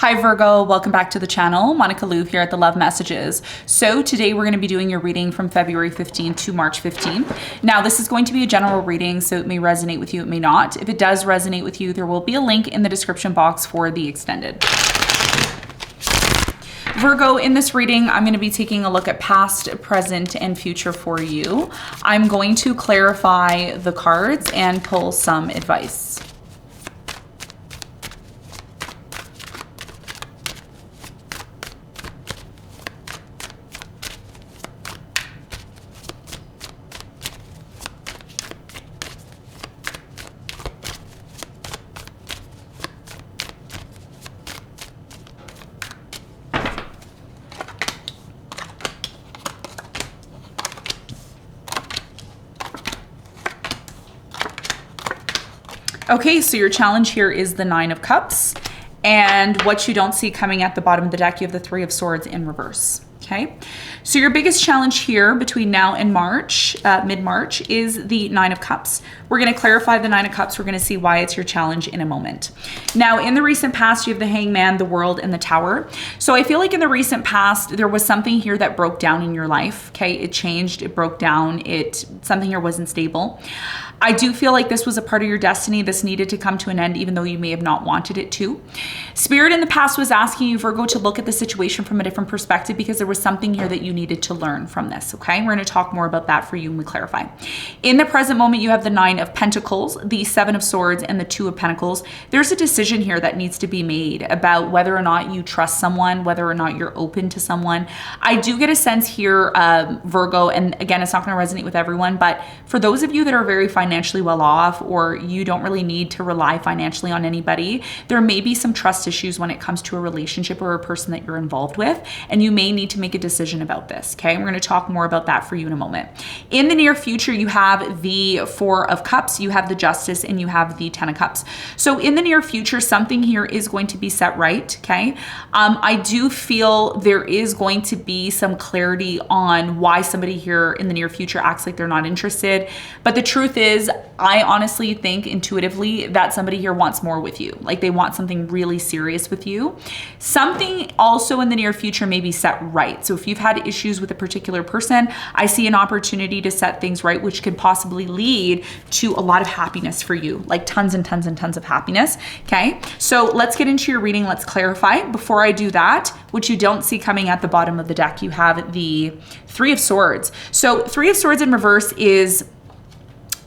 Hi Virgo, welcome back to the channel. Monica Lou here at the Love Messages. So today we're going to be doing your reading from February 15th to March 15th. Now this is going to be a general reading, so it may resonate with you, it may not. If it does resonate with you, there will be a link in the description box for the extended. Virgo, in this reading, I'm going to be taking a look at past, present, and future for you. I'm going to clarify the cards and pull some advice. Okay, so your challenge here is the Nine of Cups, and what you don't see coming at the bottom of the deck, you have the Three of Swords in reverse. Okay, so your biggest challenge here between now and March, mid-March, is the Nine of Cups. We're going to clarify the Nine of Cups. We're going to see why it's your challenge in a moment. Now, in the recent past, you have the Hangman, the World, and the Tower. So I feel like in the recent past, there was something here that broke down in your life. Okay, it changed, it broke down, something here wasn't stable. I do feel like this was a part of your destiny. This needed to come to an end, even though you may have not wanted it to. Spirit in the past was asking you, Virgo, to look at the situation from a different perspective because there was something here that you needed to learn from this, okay? We're gonna talk more about that for you when we clarify. In the present moment, you have the Nine of Pentacles, the Seven of Swords, and the Two of Pentacles. There's a decision here that needs to be made about whether or not you trust someone, whether or not you're open to someone. I do get a sense here, Virgo, and again, it's not gonna resonate with everyone, but for those of you that are very financially well off, or you don't really need to rely financially on anybody, there may be some trust issues when it comes to a relationship or a person that you're involved with, and you may need to make a decision about this, okay? We're going to talk more about that for you in a moment. In the near future, you have the Four of Cups, you have the Justice, and you have the Ten of Cups. So in the near future, something here is going to be set right, okay? I do feel there is going to be some clarity on why somebody here in the near future acts like they're not interested, but the truth is, I honestly think intuitively that somebody here wants more with you. Like they want something really serious with you. Something also in the near future may be set right. So if you've had issues with a particular person, I see an opportunity to set things right, which could possibly lead to a lot of happiness for you, like tons and tons and tons of happiness. Okay, so let's get into your reading. Let's clarify. Before I do that, what you don't see coming at the bottom of the deck, you have the Three of Swords. So Three of Swords in reverse is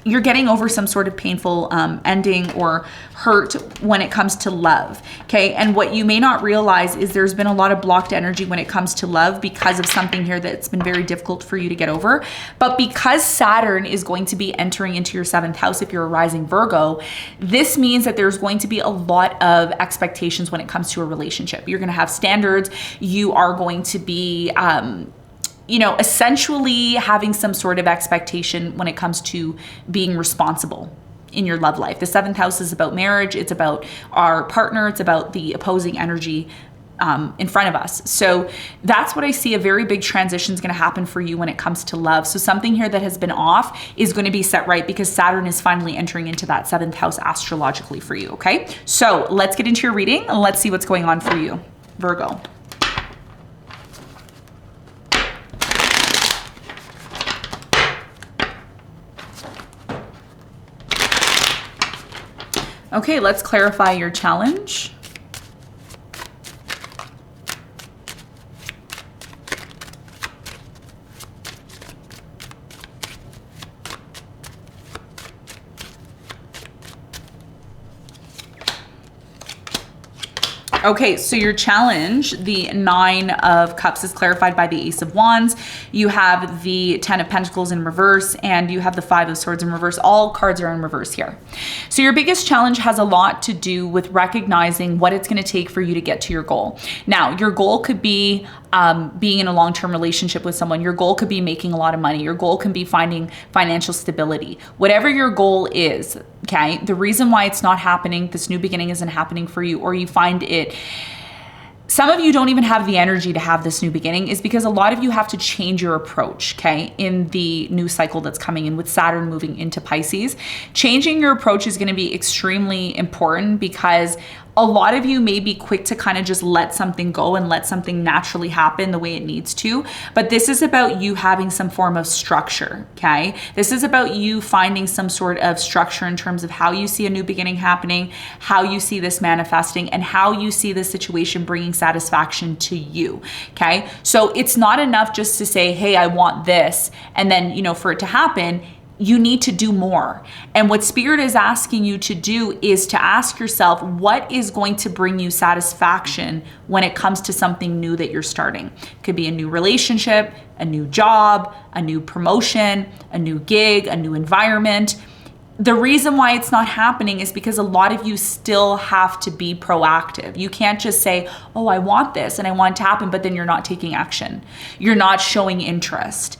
you're getting over some sort of painful ending or hurt when it comes to love, okay? And what you may not realize is there's been a lot of blocked energy when it comes to love because of something here that's been very difficult for you to get over. But because Saturn is going to be entering into your 7th house if you're a rising Virgo, this means that there's going to be a lot of expectations when it comes to a relationship. You're gonna have standards. You are going to be, essentially having some sort of expectation when it comes to being responsible in your love life. The 7th house is about marriage. It's about our partner. It's about the opposing energy in front of us. So that's what I see. A very big transition is going to happen for you when it comes to love. So something here that has been off is going to be set right because Saturn is finally entering into that 7th house astrologically for you. Okay. So let's get into your reading and let's see what's going on for you, Virgo. Okay, let's clarify your challenge. Okay, so your challenge, the Nine of Cups, is clarified by the Ace of Wands. You have the Ten of Pentacles in reverse, and you have the Five of Swords in reverse. All cards are in reverse here. So your biggest challenge has a lot to do with recognizing what it's going to take for you to get to your goal. Now, your goal could be being in a long-term relationship with someone. Your goal could be making a lot of money. Your goal can be finding financial stability. Whatever your goal is, okay, the reason why it's not happening, this new beginning isn't happening for you, or you find it Some of you don't even have the energy to have this new beginning is because a lot of you have to change your approach, okay, in the new cycle that's coming in with Saturn moving into Pisces. Changing your approach is going to be extremely important because A lot of you may be quick to kind of just let something go and let something naturally happen the way it needs to, but this is about you having some form of structure, okay? This is about you finding some sort of structure in terms of how you see a new beginning happening, how you see this manifesting, and how you see this situation bringing satisfaction to you, okay? So it's not enough just to say, hey, I want this, and then, you know, for it to happen. You need to do more. And what Spirit is asking you to do is to ask yourself, what is going to bring you satisfaction when it comes to something new that you're starting? It could be a new relationship, a new job, a new promotion, a new gig, a new environment. The reason why it's not happening is because a lot of you still have to be proactive. You can't just say, oh, I want this and I want it to happen, but then you're not taking action. You're not showing interest.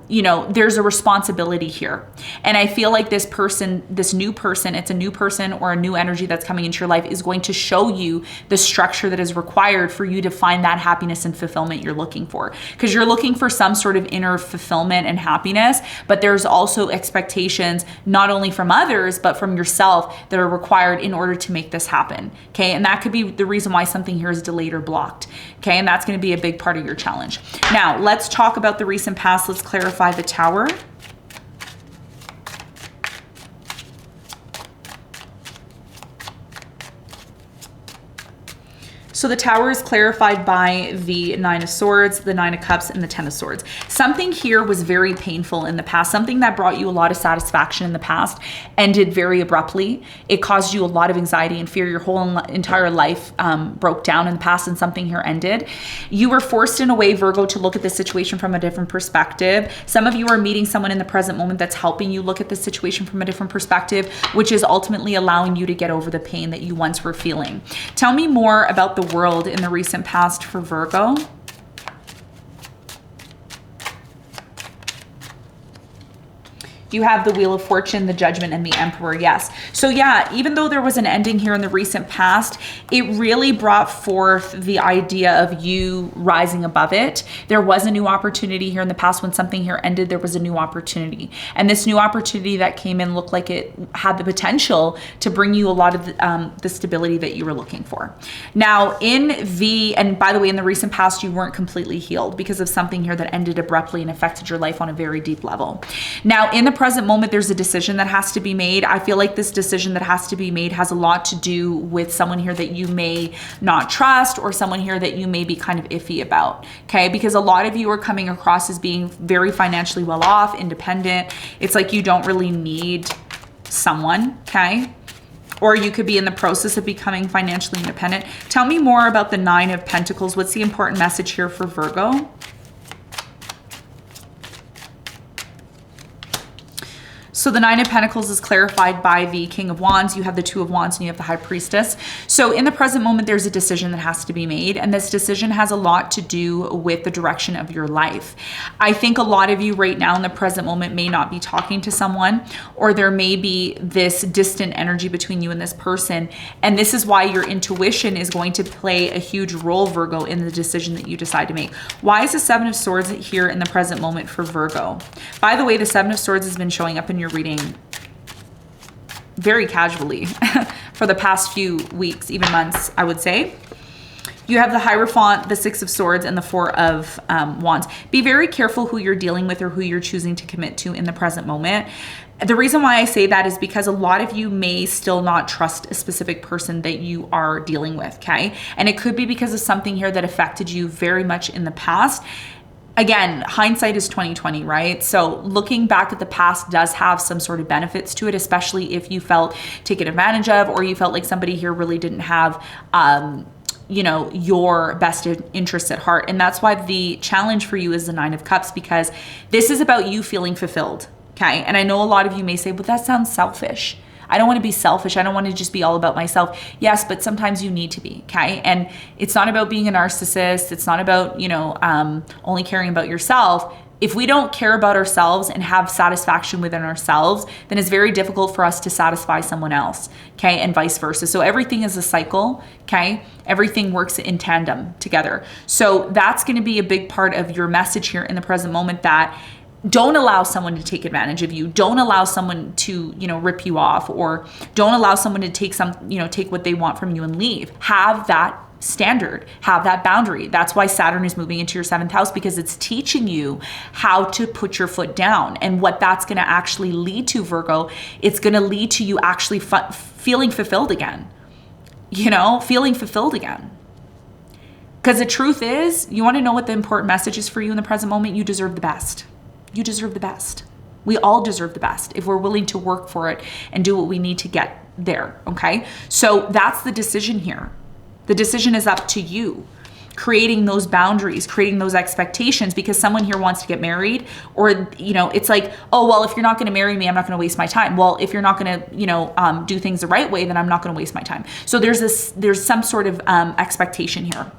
You know, there's a responsibility here. And I feel like this person, this new person, it's a new person or a new energy that's coming into your life, is going to show you the structure that is required for you to find that happiness and fulfillment you're looking for. Because you're looking for some sort of inner fulfillment and happiness, but there's also expectations, not only from others, but from yourself, that are required in order to make this happen. Okay. And that could be the reason why something here is delayed or blocked. Okay. And that's going to be a big part of your challenge. Now let's talk about the recent past. Let's clarify the Tower. So the Tower is clarified by the Nine of Swords, the Nine of Cups, and the Ten of Swords. Something here was very painful in the past. Something that brought you a lot of satisfaction in the past ended very abruptly. It caused you a lot of anxiety and fear. Your whole entire life broke down in the past, and something here ended. You were forced in a way, Virgo, to look at this situation from a different perspective. Some of you are meeting someone in the present moment that's helping you look at the situation from a different perspective, which is ultimately allowing you to get over the pain that you once were feeling. Tell me more about the world in the recent past for Virgo. You have the Wheel of Fortune, the Judgment, and the Emperor. Yes. So yeah, even though there was an ending here in the recent past, it really brought forth the idea of you rising above it. There was a new opportunity here in the past. When something here ended, there was a new opportunity. And this new opportunity that came in looked like it had the potential to bring you a lot of the stability that you were looking for. Now and by the way, in the recent past, you weren't completely healed because of something here that ended abruptly and affected your life on a very deep level. Now in the present moment, there's a decision that has to be made. I feel like this decision that has to be made has a lot to do with someone here that you may not trust, or someone here that you may be kind of iffy about, okay? Because a lot of you are coming across as being very financially well off, independent. It's like you don't really need someone, okay? Or you could be in the process of becoming financially independent. Tell me more about the Nine of Pentacles. What's the important message here for Virgo? So the Nine of Pentacles is clarified by the King of Wands. You have the Two of Wands and you have the High Priestess. So in the present moment, there's a decision that has to be made. And this decision has a lot to do with the direction of your life. I think a lot of you right now in the present moment may not be talking to someone, or there may be this distant energy between you and this person. And this is why your intuition is going to play a huge role, Virgo, in the decision that you decide to make. Why is the Seven of Swords here in the present moment for Virgo? By the way, the Seven of Swords has been showing up in your reading very casually for the past few weeks, even months, I would say. You have the Hierophant, the Six of Swords, and the Four of Wands. Be very careful who you're dealing with or who you're choosing to commit to in the present moment. The reason why I say that is because a lot of you may still not trust a specific person that you are dealing with, okay? And it could be because of something here that affected you very much in the past. Again, hindsight is 2020, right? So looking back at the past does have some sort of benefits to it, especially if you felt taken advantage of, or you felt like somebody here really didn't have, you know, your best interests at heart. And that's why the challenge for you is the Nine of Cups, because this is about you feeling fulfilled, okay? And I know a lot of you may say, but that sounds selfish. I don't want to be selfish. I don't want to just be all about myself. Yes, but sometimes you need to be, okay? And it's not about being a narcissist. It's not about, you know, only caring about yourself. If we don't care about ourselves and have satisfaction within ourselves, then it's very difficult for us to satisfy someone else, okay? And vice versa. So everything is a cycle, okay? Everything works in tandem together. So that's going to be a big part of your message here in the present moment, that don't allow someone to take advantage of you. Don't allow someone to, rip you off, or don't allow someone to take take what they want from you and leave. Have that standard, have that boundary. That's why Saturn is moving into your 7th house, because it's teaching you how to put your foot down. And what that's going to actually lead to, Virgo, it's going to lead to you actually feeling fulfilled again. Feeling fulfilled again. Because the truth is, you want to know what the important message is for you in the present moment? You deserve the best. You deserve the best. We all deserve the best if we're willing to work for it and do what we need to get there, okay? So that's the decision here. The decision is up to you. Creating those boundaries, creating those expectations, because someone here wants to get married, or, it's like, oh, well, if you're not going to marry me, I'm not going to waste my time. Well, if you're not going to, do things the right way, then I'm not going to waste my time. So there's some sort of expectation here.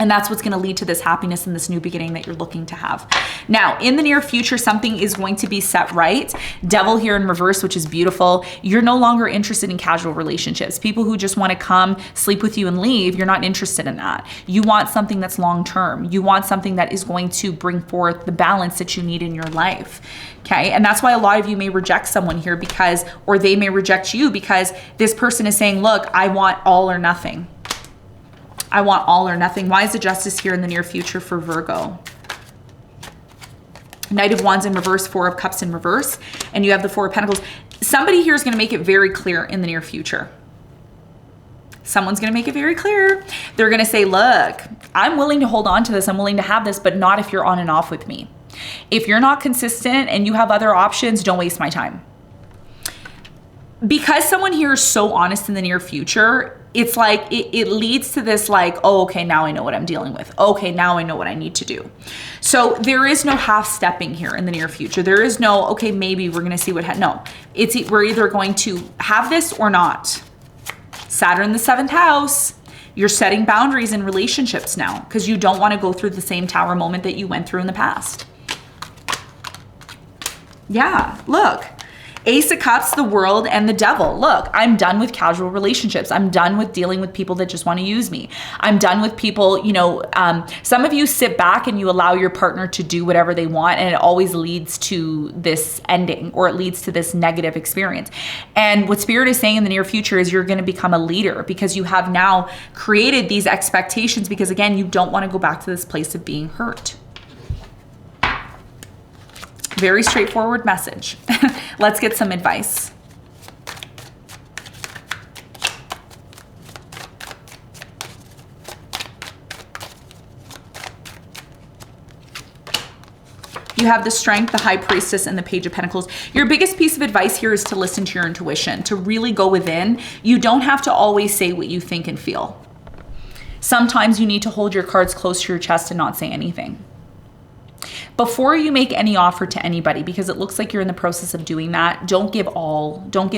And that's what's going to lead to this happiness and this new beginning that you're looking to have. Now, in the near future, something is going to be set right. Devil here in reverse, which is beautiful. You're no longer interested in casual relationships. People who just want to come, sleep with you and leave, you're not interested in that. You want something that's long-term. You want something that is going to bring forth the balance that you need in your life. Okay. And that's why a lot of you may reject someone here or they may reject you, because this person is saying, look, I want all or nothing. I want all or nothing. Why is the Justice here in the near future for Virgo? Knight of Wands in reverse, 4 of Cups in reverse, and you have the 4 of Pentacles. Somebody here is going to make it very clear in the near future. Someone's going to make it very clear. They're going to say, look, I'm willing to hold on to this. I'm willing to have this, but not if you're on and off with me. If you're not consistent and you have other options, don't waste my time. Because someone here is so honest in the near future, it's like it leads to this like, oh, okay, now I know what I'm dealing with. Okay, now I know what I need to do. So there is no half-stepping here in the near future. There is no, okay, maybe we're going to see no. We're either going to have this or not. Saturn, the 7th house. You're setting boundaries in relationships now because you don't want to go through the same tower moment that you went through in the past. Yeah, look. Ace of Cups, the World, and the Devil. Look, I'm done with casual relationships. I'm done with dealing with people that just want to use me. I'm done with people, some of you sit back and you allow your partner to do whatever they want, and it always leads to this ending, or it leads to this negative experience. And what Spirit is saying in the near future is you're going to become a leader, because you have now created these expectations, because again, you don't want to go back to this place of being hurt. Very straightforward message. Let's get some advice. You have the Strength, the High Priestess, and the Page of Pentacles. Your biggest piece of advice here is to listen to your intuition, to really go within. You don't have to always say what you think and feel. Sometimes you need to hold your cards close to your chest and not say anything. Before you make any offer to anybody, because it looks like you're in the process of doing that, don't give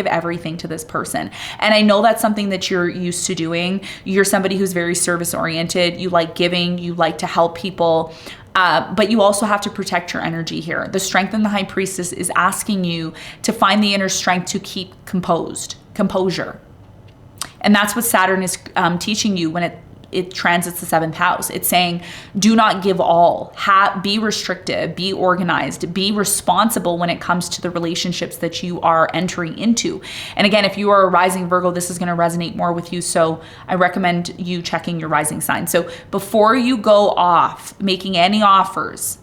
everything to this person. And I know that's something that you're used to doing. You're somebody who's very service oriented. You like giving, you like to help people, but you also have to protect your energy here. The Strength and the High Priestess is asking you to find the inner strength to keep composure. And that's what Saturn is teaching you when it transits the 7th house. It's saying, do not give all. Be restrictive, be organized, be responsible when it comes to the relationships that you are entering into. And again, if you are a rising Virgo, this is going to resonate more with you. So I recommend you checking your rising sign. So before you go off making any offers,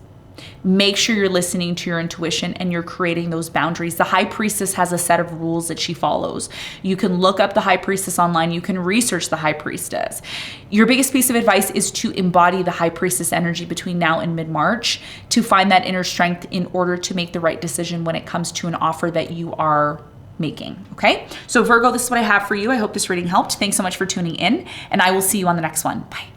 make sure you're listening to your intuition and you're creating those boundaries. The High Priestess has a set of rules that she follows. You can look up the High Priestess online. You can research the High Priestess. Your biggest piece of advice is to embody the High Priestess energy between now and mid-March to find that inner strength in order to make the right decision when it comes to an offer that you are making. Okay? So Virgo, this is what I have for you. I hope this reading helped. Thanks so much for tuning in, and I will see you on the next one. Bye.